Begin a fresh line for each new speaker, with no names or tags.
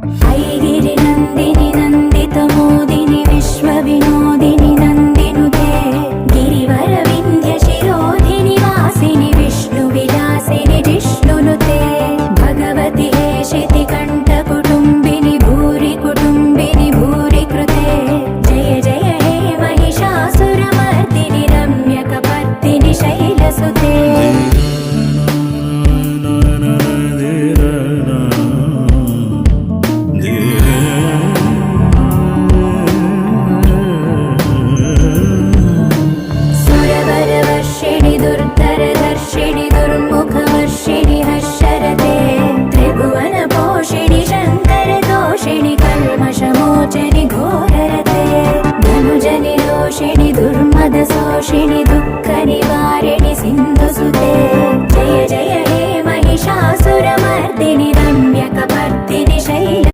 ऐगिरि नन्दिनि नन्दितमोदिनि विश्वविनोदिनि नन्दिनुते गिरिवर विन्ध्य शिरोधिनि वासिनि विष्णुविलासिनि जिष्णुनुते भगवति हेशिति कण्ठकुटुम्बिनि भूरि कुटुम्बिनि भूरि कृते जय जय हे महिषासुरमर्दिनि रम्यकपर्दिनि शैलसुते सुरवरवर्षिणि दुर्धरधर्षिणि दुर्मुखवर्षिणि हर्षरते त्रिभुवनपोषिणि शङ्करदोषिणि कल्मषमोचनि घोररते धनुजनिरोषिणि दुर्मदशोषिणि